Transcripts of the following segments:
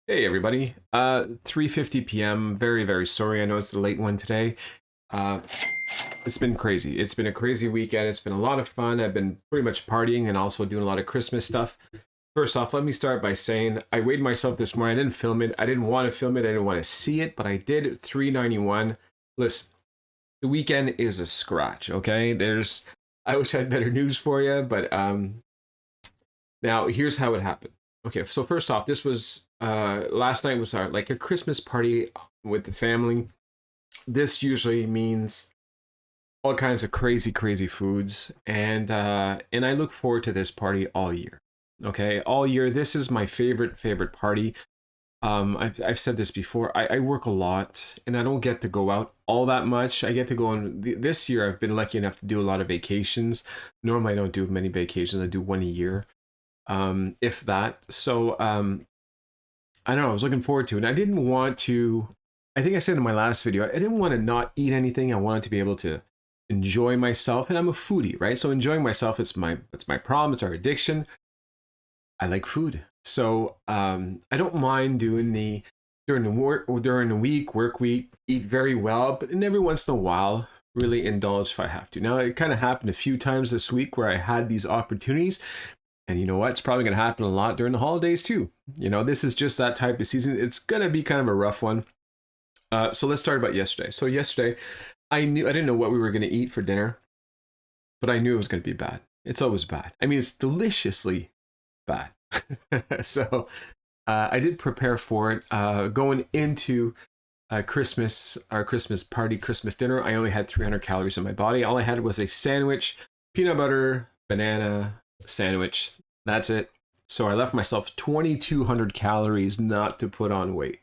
Hey everybody. 3:50 p.m. Very, very sorry. I know it's a late one today. Uh, it's been crazy. It's been a crazy weekend. It's been a lot of fun. I've been pretty much partying and also doing a lot of Christmas stuff. First off, let me start by saying I weighed myself this morning. I didn't film it. I didn't want to film it. I didn't want to see it, but I did at 391. Listen, the weekend is a scratch, okay? I wish I had better news for you, but now here's how it happened. Okay, so first off, this was last night was our like a Christmas party with the family. This usually means all kinds of crazy, crazy foods, and I look forward to this party all year. Okay, all year. This is my favorite party. I've said this before. I work a lot, and I don't get to go out all that much. I get to go on. This year, I've been lucky enough to do a lot of vacations. Normally, I don't do many vacations. I do one a year, if that. So I don't know. I was looking forward to it. And I didn't want to. I think I said in my last video, I didn't want to not eat anything. I wanted to be able to enjoy myself, and I'm a foodie, right? So enjoying myself, it's my problem. It's our addiction. I like food, so I don't mind doing the during the work or during the work week, eat very well, but then every once in a while, really indulge if I have to. Now it kind of happened a few times this week where I had these opportunities. And you know what? It's probably going to happen a lot during the holidays too. You know, this is just that type of season. It's going to be kind of a rough one. So let's start about yesterday. So yesterday, I didn't know what we were going to eat for dinner, but I knew it was going to be bad. It's always bad. I mean, it's deliciously bad. So I did prepare for it. Going into Christmas, our Christmas party, Christmas dinner, I only had 300 calories in my body. All I had was a sandwich, peanut butter, banana sandwich. That's it. So I left myself 2,200 calories not to put on weight.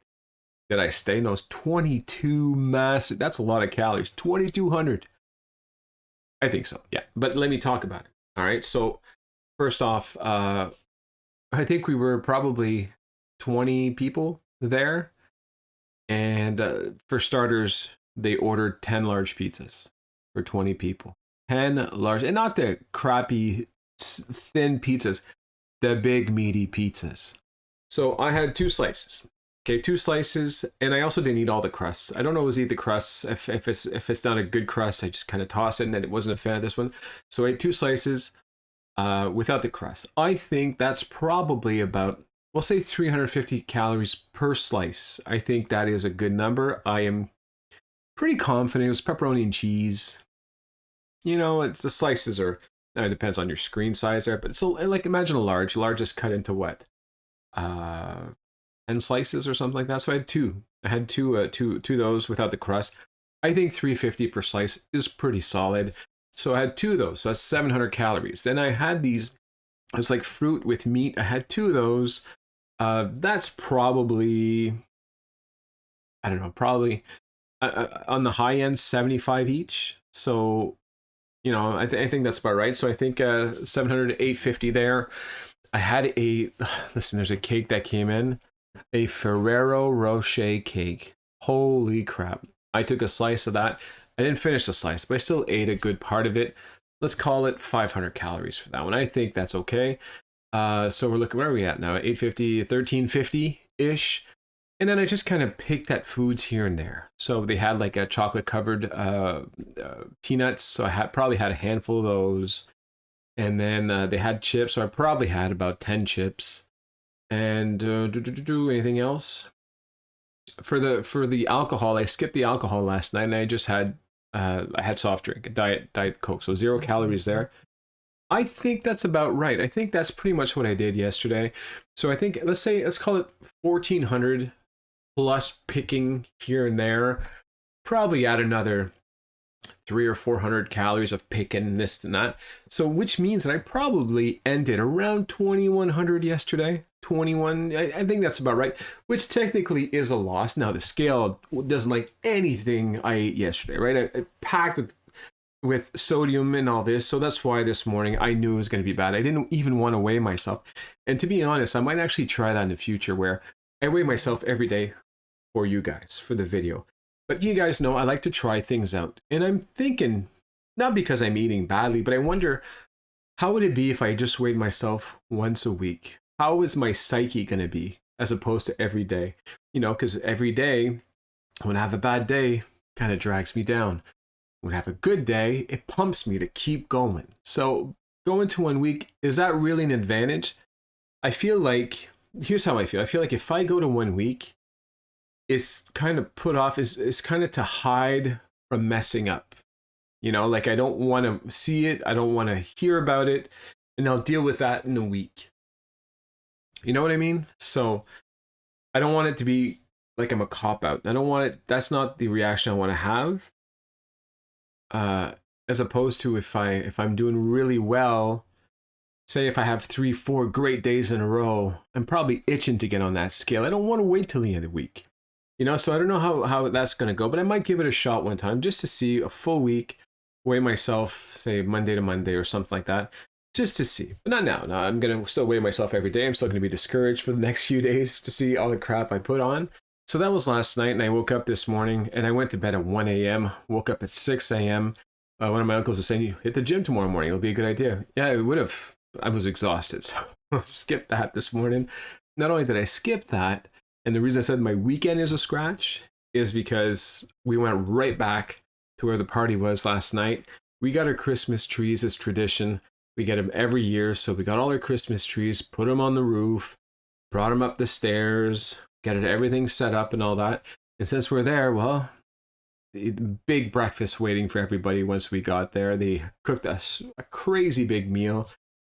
Did I stay in those 22 massive? That's a lot of calories. 2,200. I think so. Yeah. But let me talk about it. All right. So first off, I think we were probably 20 people there. And for starters, they ordered 10 large pizzas for 20 people. 10 large, and not the crappy thin pizzas, the big meaty pizzas. So I had two slices. Okay, two slices, and I also didn't eat all the crusts. I don't always eat the crusts. If it's not a good crust, I just kind of toss it, and it wasn't a fan of this one. So I ate two slices without the crust. I think that's probably about, we'll say 350 calories per slice. I think that is a good number. I am pretty confident it was pepperoni and cheese. You know, it's the slices are, now it depends on your screen size there, but so like imagine a large is cut into what? 10 slices or something like that. So I had two. I had two of those without the crust. I think 350 per slice is pretty solid. So I had two of those. So that's 700 calories. Then I had these, it was like fruit with meat. I had two of those. That's probably, I don't know, probably on the high end, 75 each. So, you know, I think that's about right. So I think 700 to 850 there. I had listen, there's a cake that came in, a Ferrero Rocher cake. Holy crap. I took a slice of that. I didn't finish the slice, but I still ate a good part of it. Let's call it 500 calories for that one. I think that's okay. So we're looking, where are we at now? 850, 1350-ish. And then I just kind of picked at foods here and there. So they had like a chocolate covered peanuts. So I probably had a handful of those. And then they had chips. So I probably had about 10 chips. And anything else? For the alcohol, I skipped the alcohol last night, and I just had I had soft drink, a diet Coke. So 0 calories there. I think that's about right. I think that's pretty much what I did yesterday. So I think let's call it 1,400 plus picking here and there. Probably add another 300 or 400 calories of picking this and that. So which means that I probably ended around 2,100 yesterday. 21, I think that's about right, which technically is a loss. Now the scale doesn't like anything I ate yesterday, right? I packed with sodium and all this, so that's why this morning I knew it was going to be bad. I didn't even want to weigh myself, and to be honest, I might actually try that in the future where I weigh myself every day for you guys for the video. But you guys know I like to try things out, and I'm thinking, not because I'm eating badly, but I wonder how would it be if I just weighed myself once a week? How is my psyche going to be as opposed to every day. You know, because every day, when I have a bad day, kind of drags me down. When I have a good day, it pumps me to keep going. So going to 1 week, is that really an advantage? I feel like, here's how I feel. I feel like if I go to 1 week, it's kind of put off, it's kind of to hide from messing up. You know, like I don't want to see it, I don't want to hear about it, and I'll deal with that in a week. You know what I mean? So I don't want it to be like I'm a cop out. I don't want it, that's not the reaction I want to have. As opposed to if I'm doing really well, say if I have 3-4 great days in a row, I'm probably itching to get on that scale. I don't want to wait till the end of the week. You know, so I don't know how that's going to go, but I might give it a shot one time just to see a full week, weigh myself, say Monday to Monday or something like that, just to see. But not now. No, I'm going to still weigh myself every day. I'm still going to be discouraged for the next few days to see all the crap I put on. So that was last night, and I woke up this morning, and I went to bed at 1 a.m., woke up at 6 a.m. One of my uncles was saying, you hit the gym tomorrow morning. It'll be a good idea. Yeah, it would have. I was exhausted, so I skipped that this morning. Not only did I skip that, and the reason I said my weekend is a scratch is because we went right back to where the party was last night. We got our Christmas trees as tradition. We get them every year. So we got all our Christmas trees, put them on the roof, brought them up the stairs, got everything set up and all that. And since we're there, well, the big breakfast waiting for everybody once we got there. They cooked us a crazy big meal.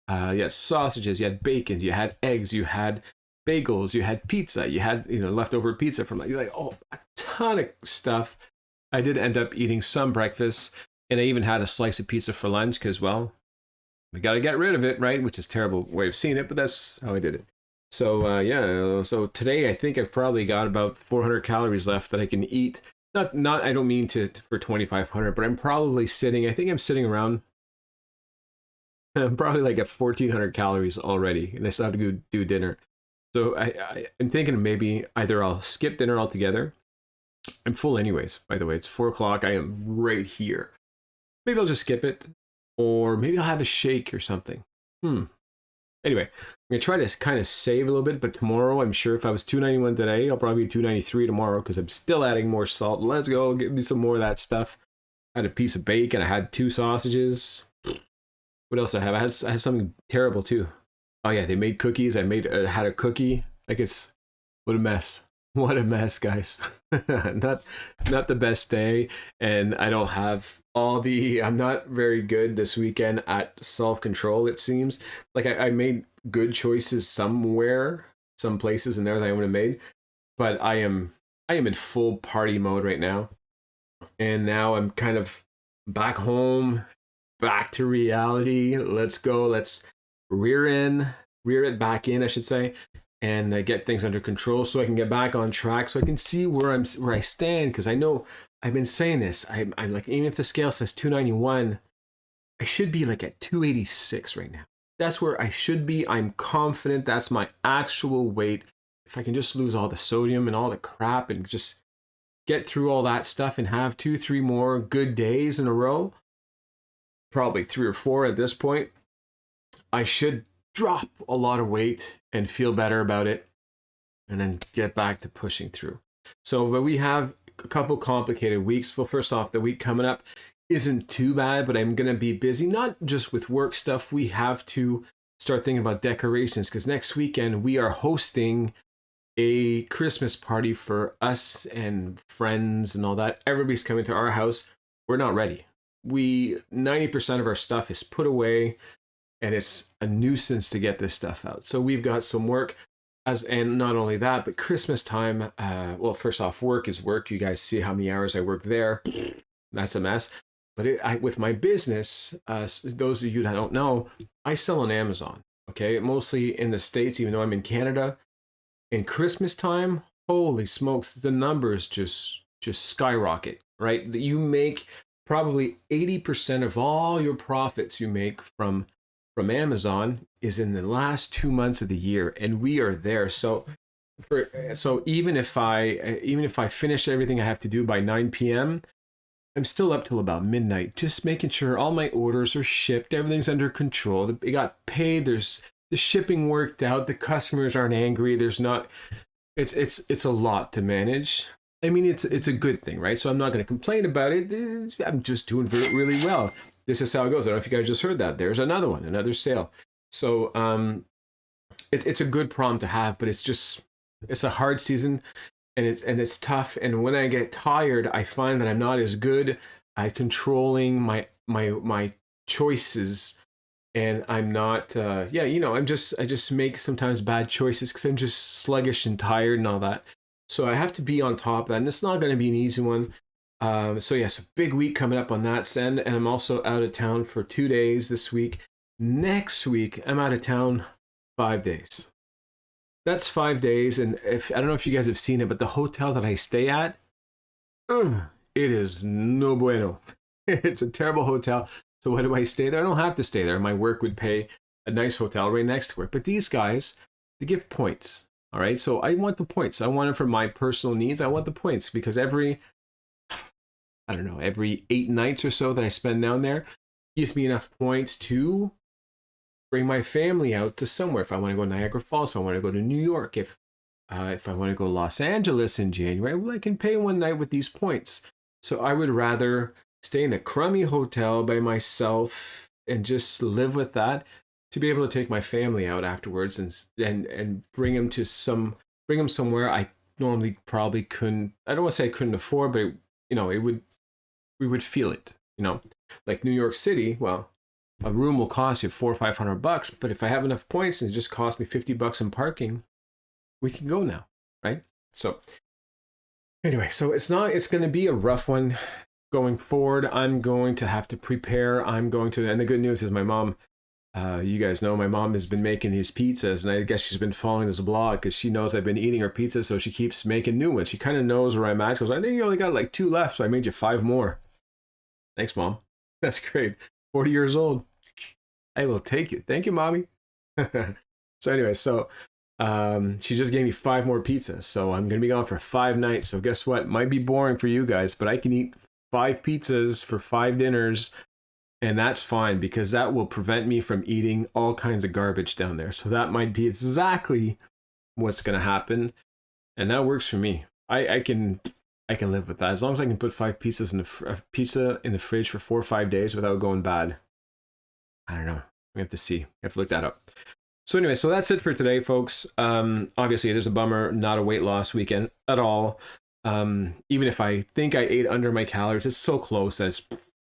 You had sausages, you had bacon, you had eggs, you had bagels, you had pizza, you had leftover pizza from a ton of stuff. I did end up eating some breakfast, and I even had a slice of pizza for lunch because, well, we got to get rid of it, right? Which is a terrible way of seeing it, but that's how I did it. So so today I think I've probably got about 400 calories left that I can eat. Not I don't mean to for 2,500, but I'm probably sitting. I think I'm sitting around. I'm probably like at 1,400 calories already, and I still have to go do dinner. So I'm thinking maybe either I'll skip dinner altogether. I'm full anyways, by the way. It's 4 o'clock. I am right here. Maybe I'll just skip it, or maybe I'll have a shake or something. Anyway, I'm going to try to kind of save a little bit, but tomorrow, I'm sure if I was 291 today, I'll probably be 293 tomorrow because I'm still adding more salt. Let's go. Give me some more of that stuff. I had a piece of bacon. I had 2 sausages. What else did I have? I had something terrible too. Oh yeah, they made cookies. I had a cookie. Like what a mess. What a mess, guys. not the best day. And I don't have I'm not very good this weekend at self-control, it seems. Like I made good choices somewhere, some places in there that I would have made. But I am in full party mode right now. And now I'm kind of back home, back to reality. Let's go. Let's rear it back in, I should say, and get things under control so I can get back on track, so I can see where I stand. Because I know I've been saying this. I'm like, even if the scale says 291, I should be like at 286 right now. That's where I should be. I'm confident that's my actual weight. If I can just lose all the sodium and all the crap and just get through all that stuff and have 2-3 more good days in a row, probably 3 or 4 at this point, I should drop a lot of weight and feel better about it and then get back to pushing through. So, but we have a couple complicated weeks. Well, first off, the week coming up isn't too bad, but I'm going to be busy, not just with work stuff. We have to start thinking about decorations because next weekend we are hosting a Christmas party for us and friends and all that. Everybody's coming to our house. We're not ready. 90% of our stuff is put away, and it's a nuisance to get this stuff out. So we've got some work, and not only that, but Christmas time. Well, first off, work is work. You guys see how many hours I work there. That's a mess. But with my business, those of you that don't know, I sell on Amazon. Okay, mostly in the States, even though I'm in Canada. In Christmas time, holy smokes, the numbers just skyrocket, right? You make probably 80% of all your profits you make from Amazon is in the last 2 months of the year, and we are there. So even if I finish everything I have to do by 9 p.m., I'm still up till about midnight, just making sure all my orders are shipped, everything's under control. They got paid. There's the shipping worked out. The customers aren't angry. There's not. It's a lot to manage. I mean, it's a good thing, right? So I'm not going to complain about it. I'm just doing really well. This is how it goes. I don't know if you guys just heard that. There's another one, another sale. So it's a good problem to have, but it's a hard season, and it's tough. And when I get tired, I find that I'm not as good at controlling my choices, and I'm not I just make sometimes bad choices because I'm just sluggish and tired and all that. So I have to be on top of that, and it's not going to be an easy one. So big week coming up on that end, and I'm also out of town for 2 days this week. Next week I'm out of town 5 days. That's 5 days, and if I don't know if you guys have seen it, but the hotel that I stay at, it is no bueno. It's a terrible hotel. So why do I stay there? I don't have to stay there. My work would pay a nice hotel right next to it. But these guys, they give points. All right. So I want the points. I want it for my personal needs. I want the points because every 8 nights or so that I spend down there gives me enough points to bring my family out to somewhere. If I want to go to Niagara Falls, if I want to go to New York, if I want to go to Los Angeles in January, well, I can pay one night with these points. So I would rather stay in a crummy hotel by myself and just live with that to be able to take my family out afterwards and bring them somewhere I normally probably couldn't. I don't want to say I couldn't afford, but we would feel it. Like New York City. Well, a room will cost you $400 or $500, but if I have enough points and it just costs me $50 in parking, we can go now, right? So anyway, so it's going to be a rough one. Going forward, I'm going to have to prepare. And the good news is my mom, you guys know my mom has been making these pizzas, and I guess she's been following this blog because she knows I've been eating her pizza, so she keeps making new ones. She kind of knows where I'm at. She goes, I think you only got like 2 left, so I made you 5 more. Thanks, Mom. That's great. 40 years old. I will take you. Thank you, Mommy. So anyway, she just gave me 5 more pizzas, so I'm going to be gone for 5 nights. So guess what? Might be boring for you guys, but I can eat 5 pizzas for 5 dinners, and that's fine because that will prevent me from eating all kinds of garbage down there. So that might be exactly what's going to happen, and that works for me. I can live with that as long as I can put 5 pizzas pizza in the fridge for 4 or 5 days without going bad. I don't know. We have to see. We have to look that up. So anyway, so that's it for today, folks. Obviously, it is a bummer, not a weight loss weekend at all. Even if I think I ate under my calories, it's so close that it's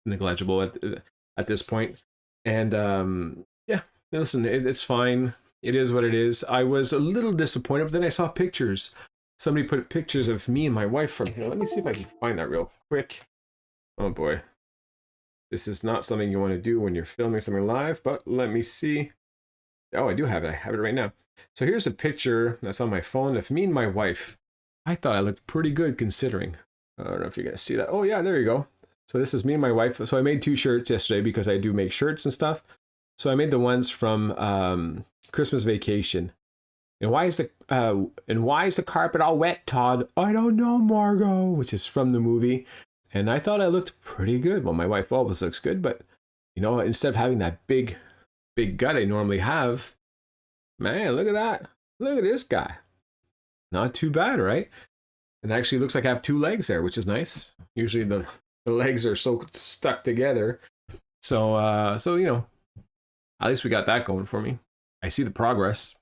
negligible at this point. And listen, it's fine. It is what it is. I was a little disappointed, but then I saw pictures. Somebody put pictures of me and my wife from here. Let me see if I can find that real quick. Oh boy. This is not something you want to do when you're filming something live, but let me see. Oh, I do have it. I have it right now. So here's a picture that's on my phone of me and my wife. I thought I looked pretty good considering. I don't know if you guys see that. Oh yeah, there you go. So this is me and my wife. So I made 2 shirts yesterday because I do make shirts and stuff. So I made the ones from Christmas Vacation. And why is the carpet all wet, Todd? I don't know, Margot, which is from the movie. And I thought I looked pretty good. Well, my wife always looks good, but instead of having that big gut I normally have, man, look at that. Look at this guy. Not too bad, right? It actually looks like I have 2 legs there, which is nice. Usually the legs are so stuck together. So at least we got that going for me. I see the progress.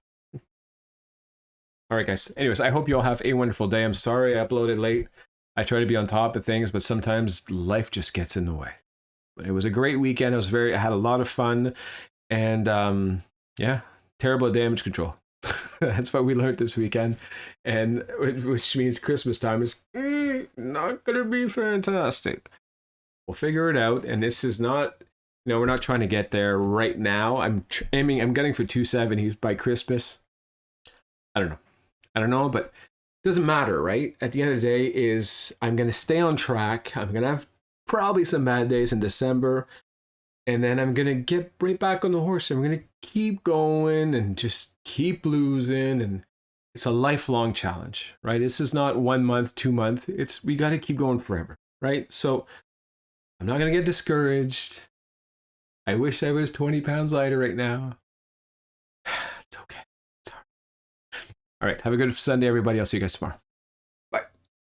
All right, guys. Anyways, I hope you all have a wonderful day. I'm sorry I uploaded late. I try to be on top of things, but sometimes life just gets in the way. But it was a great weekend. I had a lot of fun, and terrible at damage control. That's what we learned this weekend, and which means Christmas time is not gonna be fantastic. We'll figure it out, and this is not, we're not trying to get there right now. I'm gunning for 270s by Christmas. I don't know, but it doesn't matter, right? At the end of the day, I'm gonna stay on track. I'm gonna have probably some bad days in December, and then I'm gonna get right back on the horse, and we're gonna keep going and just keep losing, and it's a lifelong challenge, right? This is not 1 month, 2 month. We got to keep going forever, right? So I'm not gonna get discouraged. I wish I was 20 pounds lighter right now. It's okay. It's all right. All right. Have a good Sunday, everybody. I'll see you guys tomorrow.